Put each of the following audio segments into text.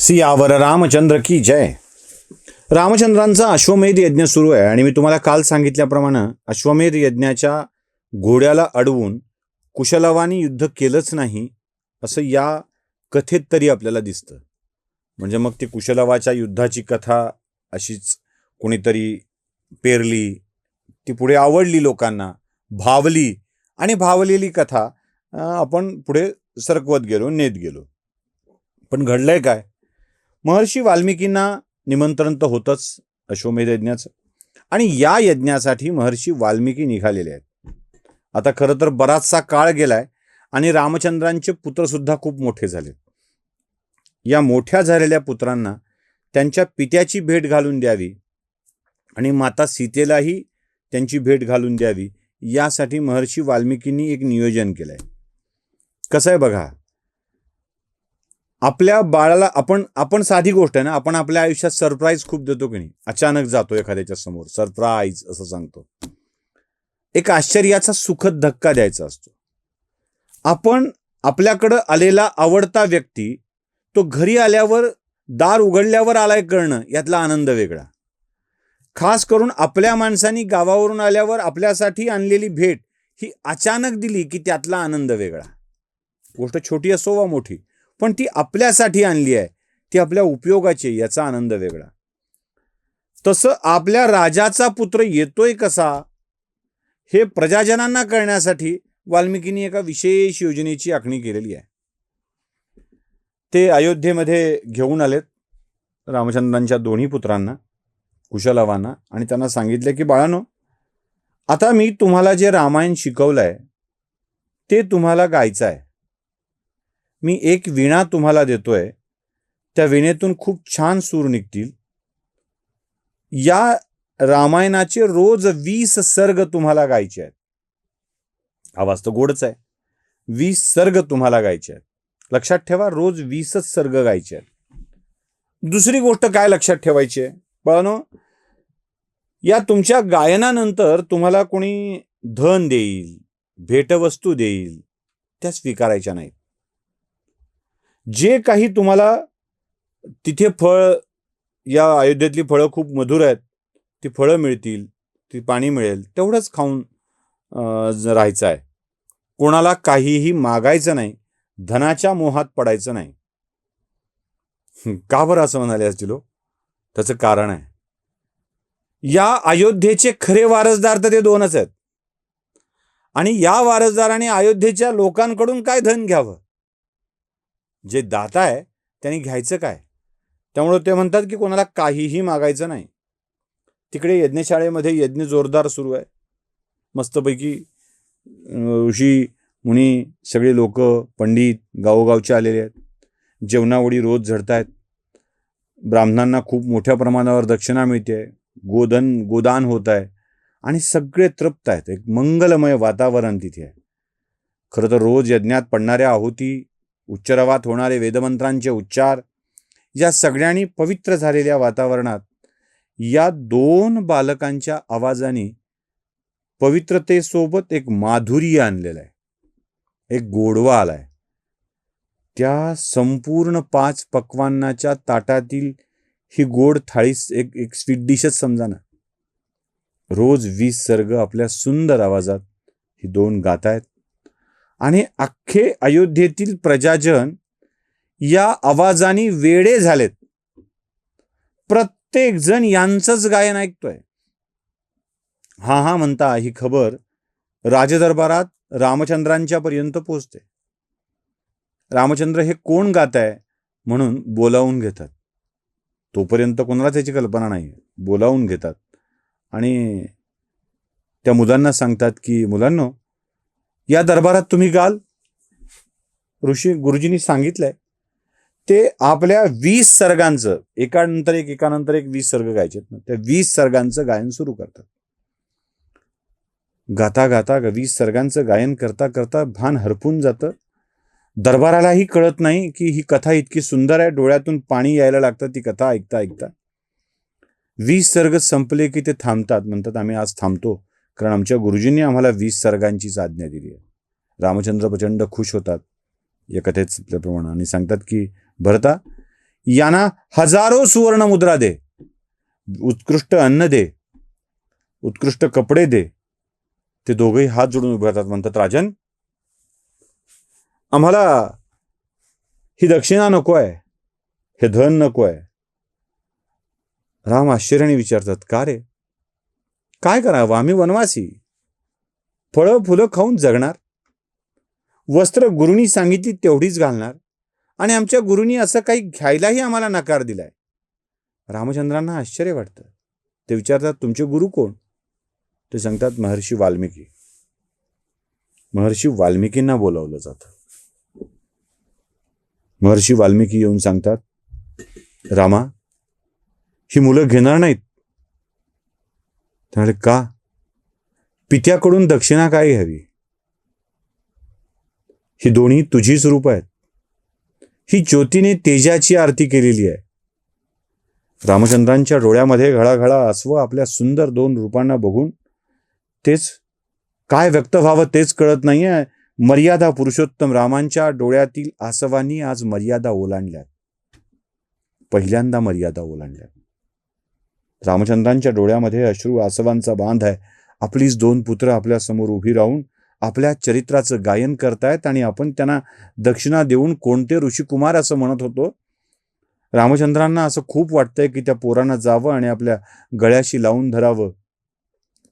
सियावर रामचंद्र की जय. रामचंद्रांचा अश्वमेध यज्ञ सुरू आहे आणि मी तुम्हाला काल सांगितल्याप्रमाणे अश्वमेध यज्ञाच्या घोड्याला अडवून कुशलवानी युद्ध केलंच नाही असं या कथेत तरी आपल्याला दिसतं. म्हणजे मग ती कुशलवाच्या युद्धाची कथा अशीच कोणीतरी पेरली, ती पुढे आवडली लोकांना, भावली आणि भावलेली कथा आपण पुढे सरकवत गेलो, नेत गेलो. पण घडलंय काय? महर्षी वाल्मिकींना निमंत्रण तर होतंच अश्वमेध यज्ञाचं, आणि या यज्ञासाठी महर्षी वाल्मिकी निघालेले आहेत. आता खरं तर बराचसा काळ गेलाय आणि रामचंद्रांचे पुत्रसुद्धा खूप मोठे झाले. या मोठ्या झालेल्या पुत्रांना त्यांच्या पित्याची भेट घालून द्यावी आणि माता सीतेलाही त्यांची भेट घालून द्यावी, यासाठी महर्षी वाल्मिकींनी एक नियोजन केलंय. कसं आहे बघा, आपल्या बाळाला आपण साधी गोष्ट आहे ना, आपण आपल्या आयुष्यात सरप्राईज खूप देतो की नाही. अचानक जातो एखाद्याच्या समोर, सरप्राईज असं सांगतो. एक आश्चर्याचा सुखद धक्का द्यायचा असतो. आपण आपल्याकडं आलेला आवडता व्यक्ती तो घरी आल्यावर, दार उघडल्यावर आलाय कळणं, यातला आनंद वेगळा. खास करून आपल्या माणसांनी गावावरून आल्यावर आपल्यासाठी आणलेली भेट ही अचानक दिली की त्यातला आनंद वेगळा. गोष्ट छोटी असो वा मोठी, पण ती आपल्यासाठी आणली आहे, ती आपल्या उपयोगाची, याचा आनंद वेगळा. तसं आपल्या राजाचा पुत्र येतोय कसा हे प्रजाजनांना कळण्यासाठी वाल्मिकींनी एका विशेष योजनेची आखणी केलेली आहे. ते अयोध्येमध्ये घेऊन आलेत रामचंद्रांच्या दोन्ही पुत्रांना, कुशलवांना, आणि त्यांना सांगितले की बाळांनो, आता मी तुम्हाला जे रामायण शिकवलंय ते तुम्हाला गायचं आहे. मी एक वीणा तुम्हाला देतोय, त्या वीणेतून खूप छान सूर निघतील. या रामायणाचे रोज 20 सर्ग तुम्हाला गायचे आहेत. आवाज तर गोडच आहे. 20 सर्ग तुम्हाला गायचे आहेत. लक्षात ठेवा, रोज 20च सर्ग गायचे आहेत. दुसरी गोष्ट काय लक्षात ठेवायची आहे बाळांनो, या तुमच्या गायनानंतर तुम्हाला कोणी धन देईल, भेटवस्तू देईल, त्या स्वीकारायच्या नाहीत. जे काही तुम्हाला तिथे फळ, या अयोध्येतली फळं खूप मधुर आहेत, ती फळं मिळतील, ती पाणी मिळेल, तेवढंच खाऊन राहायचं आहे. कोणाला काहीही मागायचं नाही, धनाच्या मोहात पडायचं नाही. का बरं असं म्हणाले असतील हो? त्याचं कारण आहे, या अयोध्येचे खरे वारसदार तर ते दोनच आहेत, आणि या वारसदाराने अयोध्येच्या लोकांकडून काय धन घ्यावं? जे दाता आहे त्यांनी घ्यायचं काय? त्यामुळे ते म्हणतात की कोणाला काहीही मागायचं नाही. तिकडे यज्ञशाळेमध्ये यज्ञ जोरदार सुरू आहे. मस्तपैकी ऋषी मुनी, सगळे लोक, पंडित गावोगावचे आलेले आहेत. जेवणावळी रोज झडतायत. ब्राह्मणांना खूप मोठ्या प्रमाणावर दक्षिणा मिळते, गोदान होत आहे, आणि सगळे तृप्त आहेत. एक मंगलमय वातावरण तिथे आहे. खरं तर रोज यज्ञात पडणाऱ्या आहुती, उच्चारवात होणारे वेदमंत्रांचे उच्चार, या सगळ्यांनी पवित्र झालेल्या वातावरणात या दोन बालकांच्या आवाजाने पवित्रतेसोबत एक माधुर्य आणलेला आहे, एक गोडवा आलाय. त्या संपूर्ण 5 पक्वान्नाच्या ताटातील ही गोड थाळी एक स्वीट डिशच समजा ना. रोज 20 सर्ग आपल्या सुंदर आवाजात ही दोन गातायत, आणि अख्खे अयोध्येतील प्रजाजन या आवाजाने वेडे झालेत. प्रत्येक जण यांचंच गायन ऐकतोय. हा म्हणता ही खबर राजदरबारात रामचंद्रांच्या पर्यंत पोहोचते. रामचंद्र हे कोण गात आहे म्हणून बोलावून घेतात. तोपर्यंत कोणालाच याची कल्पना नाही. बोलावून घेतात आणि त्या मुलांना सांगतात की मुलांनो, या दरबारात तुम्ही गाल. गुरुजींनी सांगितलंय ते आपल्या 20 सर्गांचं, एकानंतर एक 20 सर्ग गायचे. त्या 20 सर्गांचं गायन सुरू करतात. गाता गाता 20 सर्गांचं गायन करता करता भान हरपून जातं. दरबारालाही कळत नाही की ही कथा इतकी सुंदर आहे. डोळ्यातून पाणी यायला लागतं ती कथा ऐकता ऐकता. 20 सर्ग संपले की ते थांबतात. म्हणतात आम्ही आज थांबतो, कारण आमच्या गुरुजींनी आम्हाला 20 सर्गांचीच आज्ञा दिली आहे. रामचंद्र प्रचंड खुश होतात या कथेप्रमाणे आणि सांगतात की भरता, यांना हजारो सुवर्ण मुद्रा दे, उत्कृष्ट अन्न दे, उत्कृष्ट कपडे दे. ते दोघेही हात जोडून उभे राहतात. म्हणतात, राजन, आम्हाला ही दक्षिणा नको आहे, हे धन नको आहे. राम आश्चर्याने विचारतात, का रे, काय करावं, आम्ही वनवासी, फळं फुलं खाऊन जगणार, वस्त्र गुरुनी सांगितली तेवढीच घालणार, आणि आमच्या गुरुनी असं काही घ्यायलाही आम्हाला नकार दिलाय. रामचंद्रांना आश्चर्य वाटतं. ते विचारतात, तुमचे गुरु कोण? ते सांगतात, महर्षी वाल्मिकी. महर्षी वाल्मिकींना बोलावलं जातं. महर्षी वाल्मिकी येऊन सांगतात, रामा, ही मुलं घेणार नाहीत. त्यामुळे का? पित्याकडून दक्षिणा काय घ्यावी? ही दोन्ही तुझीच रूप आहेत. ही ज्योतीने तेजाची आरती केलेली आहे. रामचंद्रांच्या डोळ्यामध्ये घळाघळा आसवं आपल्या सुंदर दोन रूपांना बघून तेच काय व्यक्त व्हावं तेच कळत नाहीये. मर्यादा पुरुषोत्तम रामांच्या डोळ्यातील आसवांनी आज मर्यादा ओलांडल्यात. पहिल्यांदा मर्यादा ओलांडल्यात. रामचंद्रांच्या डोळ्यामध्ये अश्रू आसवांचा बांध आहे. आपलीच दोन पुत्र आपल्या समोर उभी राहून आपल्या चरित्राचं गायन करतायत आणि आपण त्यांना दक्षिणा देऊन कोणते ऋषिकुमार असं म्हणत होतो. रामचंद्रांना असं खूप वाटतंय की त्या पोरांना जावं आणि आपल्या गळ्याशी लावून धरावं.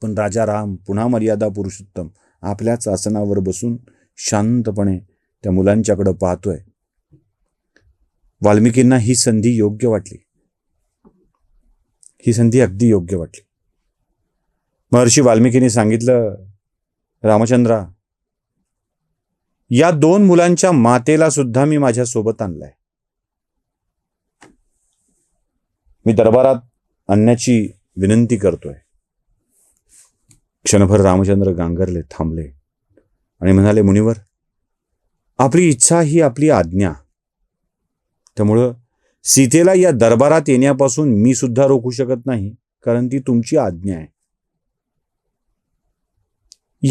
पण राजा राम पुन्हा मर्यादा पुरुषोत्तम आपल्याच आसनावर बसून शांतपणे त्या मुलांच्याकडे पाहतोय. वाल्मिकींना ही संधी योग्य वाटली. ही संधी अगदी योग्य वाटली. महर्षी वाल्मिकींनी सांगितलं, रामचंद्रा, या दोन मुलांच्या मातेला सुद्धा मी माझ्या सोबत आणलाय. मी दरबारात आणण्याची विनंती करतोय. क्षणभर रामचंद्र गांगरले, थांबले आणि म्हणाले, मुनिवर, आपली इच्छा ही आपली आज्ञा. त्यामुळं सीतेला या दरबारात येण्यापासून मी सुद्धा रोखू शकत नाही, कारण ती तुमची आज्ञा आहे.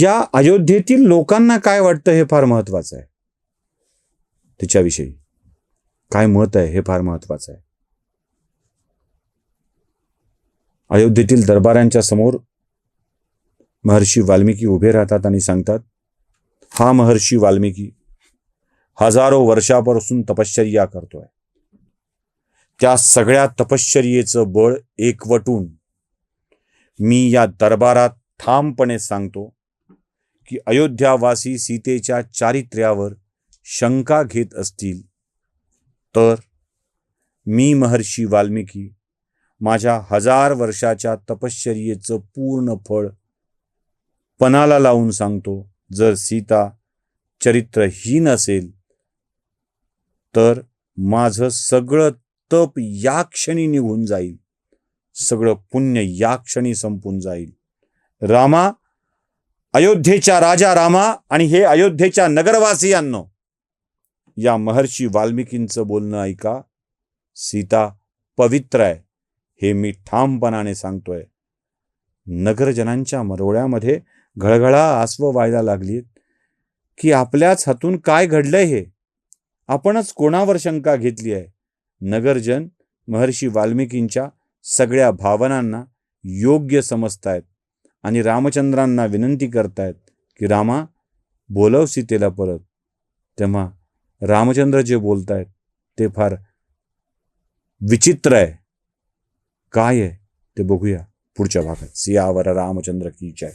या अयोध्येतील लोकांना काय वाटतं हे फार महत्वाचं आहे. तिच्याविषयी काय मत आहे हे फार महत्वाचं आहे. अयोध्येतील दरबारांच्या समोर महर्षी वाल्मिकी उभे राहतात आणि सांगतात, हा महर्षी वाल्मिकी हजारो वर्षापासून तपश्चर्या करतोय. त्या सगळ्या तपश्चर्येचं बळ एकवटून मी या दरबारात ठामपणे सांगतो की अयोध्यावासी सीतेच्या चारित्र्यावर शंका घेत असतील तर मी महर्षी वाल्मिकी माझ्या 1000 वर्षाच्या तपश्चर्येचं पूर्ण फळ पणाला लावून सांगतो. जर सीता चरित्रहीन असेल तर माझं सगळं तप या क्षणी निघून जाईल, सगळं पुण्य या क्षणी संपून जाईल. रामा, अयोध्येच्या राजा रामा आणि हे अयोध्येच्या नगरवासियांनो, या महर्षी वाल्मिकींचं बोलणं ऐका. सीता पवित्र आहे हे मी ठामपणाने सांगतोय. नगरजनांच्या मरोळ्यामध्ये घळघळा आसवं व्हायला लागलीत की आपल्याच हातून काय घडलंय हे, आपणच कोणावर शंका घेतली आहे. नगरजन महर्षी वाल्मिकींच्या सगळ्या भावनांना योग्य समजतायत आणि रामचंद्रांना विनंती करतायत की रामा, बोलव सीतेला परत. तेव्हा रामचंद्र जे बोलतायत ते फार विचित्र आहे. काय आहे ते बघूया पुढच्या भागात. सियावर रामचंद्र की जय.